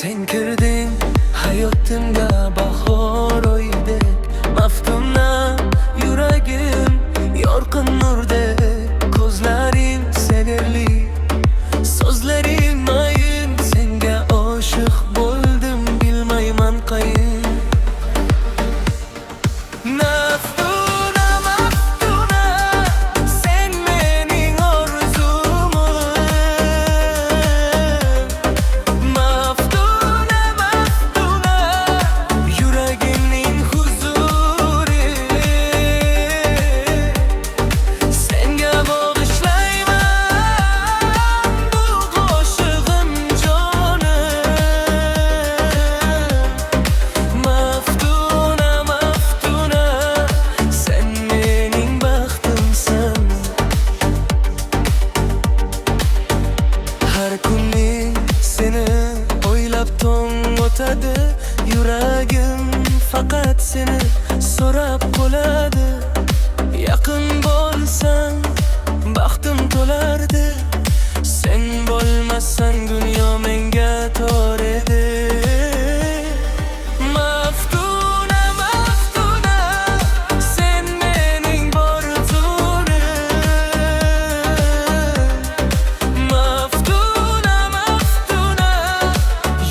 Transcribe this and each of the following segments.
Sen kirding hayotimga bahor oydek, maftuna yuragim yorqin nurdek. Ko'zlaring sehrli, so'zlaring mayin, senga oshiq bo'ldim bilmayman qayin. Maftuna, maftuna, sen mening orzumim. Maftuna, maftuna, yuragimning huzuri. Senga bag'ishlayman bu qo'shig'im jonim. Maftuna, maftuna, sen mening baxtimsan. Har kuning seni o'ylab tong o'tadi, yuragim faqat seni so'rab qoladi. Yaqin bo'lsang baxtim to'lardi, sen bo'lmasan dunyo menga tor edi. Maftuna, maftuna, sen mening borturim. Maftuna, maftuna,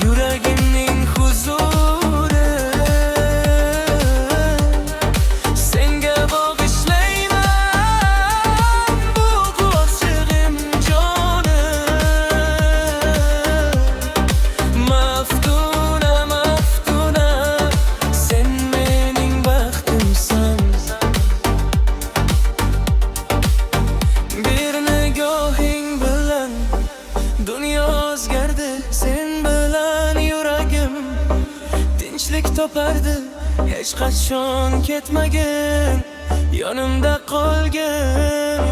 yuragimning huzuri. Senga bag'ishlayman bu qo'shig'im jonim. Maftuna, maftuna, sen mening baxtimsan. Bir nigohing bilan dunyo o'zgardi, sen bilan yuragim tinchlik topardi. Hech qachon ketmagin, yonimda qolgin.